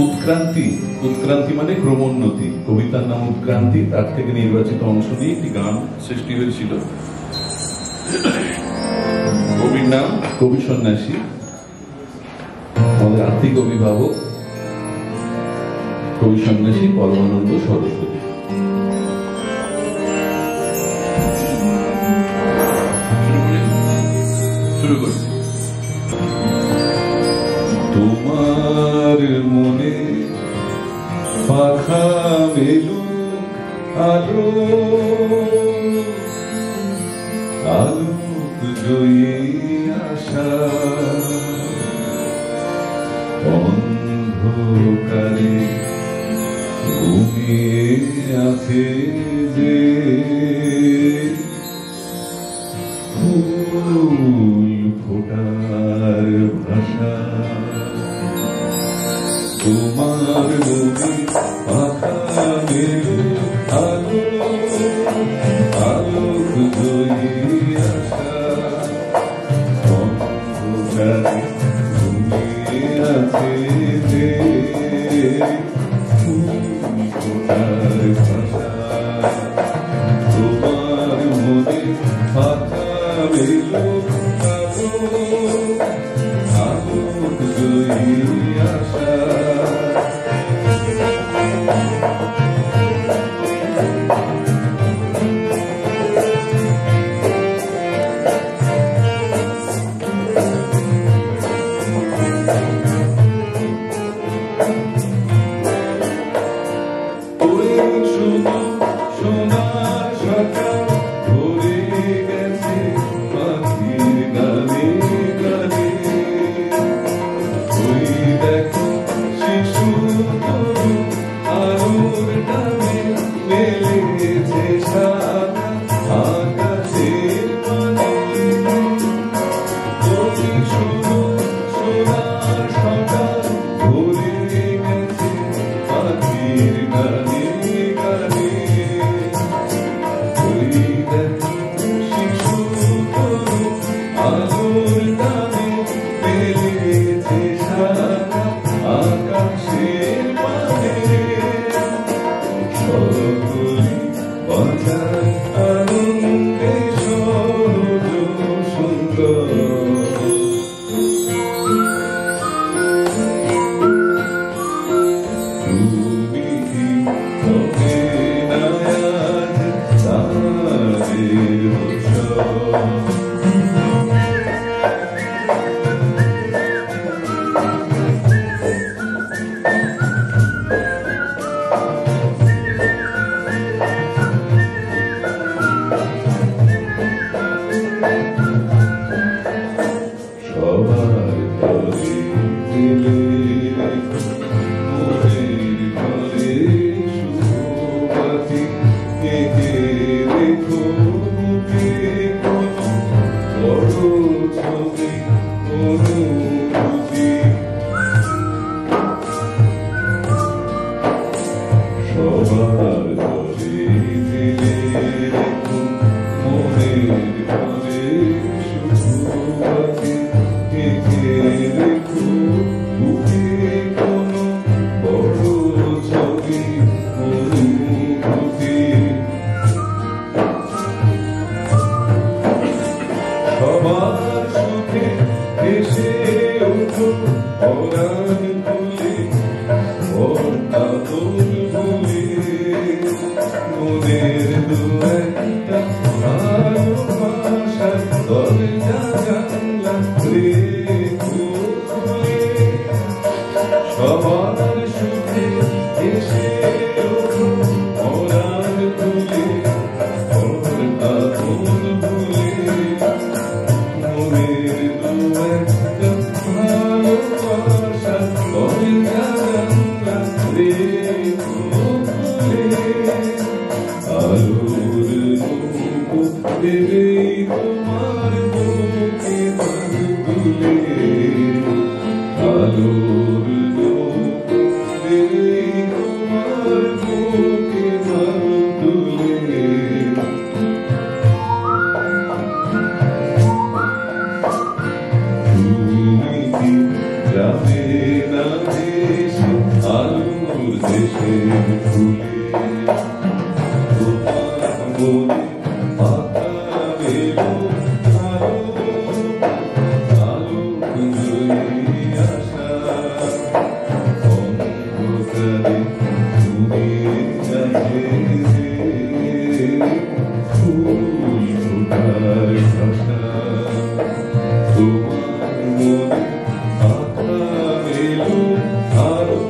উৎক্রান্তি, উৎক্রান্তি মানে ক্রমোন্নতি। কবিতার নাম উৎক্রান্তি, তার থেকে নির্বাচিত অংশ নিয়ে একটি গান সৃষ্টি হয়েছিল। কবির নাম কবি সন্ন্যাসী, আমাদের আর্থিক অভিভাবক কবি সন্ন্যাসী পরমানন্দ সরস্বতী। শুরু করছি। তোমার মনে পাখা মেলুক আলো, আলোক জয়ী আশা, অন্ধকারে ঘুমিয়ে আছে যে ফুল ফোটার ভাষা। তোমার মনে পাখা মেলুক আলো, আলোক জয়ী আশা, অন্ধকারে ঘুমিয়ে আছে যে ফুল ফোটার ভাষা। তোমার মনে পাখা মেলুক আলো, আলোক জয়ী আশা। সোনার সকাল ভরে গেছে পাখির গানে গানে, ওই দেখো শিশু তরু আলোর টানে মেলেছে সাদা আকাশের পানে। ওই সোনার সকাল ভরে গেছে পাখির গানে গানে, শিশু তরু আলোর টানে মেলেছে সাদা আকাশের পানে। সকলে বাজার আনন্দে সহজ সুন্দর, তুমি কি হবে না আজ তাদের বছর। সবার ঘরে দিলে রেখো মনের ঘরে শুভবাতি, এঁকে রেখো বুকে কোনো বড় ছবি অনুভূতি। সবার ঘরে দিলে রেখো মনের ঘরে শুভবাতি, এঁকে রেখো বুকে কোনো বড় ছবি অনুভূতি। সবার সুখে এসে উঠো পরাণ খুলে, পর্দা তুলে মনের দু-একটা ভালোবাসার দরজা জানলা রেখো খুলে। সবার সুখে এসে ওঠো পরাণ খুলে, পর্দা তুলে মনের দু-একটা ভালোবাসার দরজা জানলা রেখো খুলে। আলোর রূপ দেবে তোমার বুকে প্রাণ তুলে, আলোর রূপ দেবে তোমার বুকে প্রাণ তুলে। তুমি কি যাবে না দেশে দেশের ফুলে তোমার মনে পাতা এলো আলো হয়ে আসা অন্ধকারে তুমি কাছে ফুল ফোটায় ভাষা তোমার মনে পাতা এলো আলো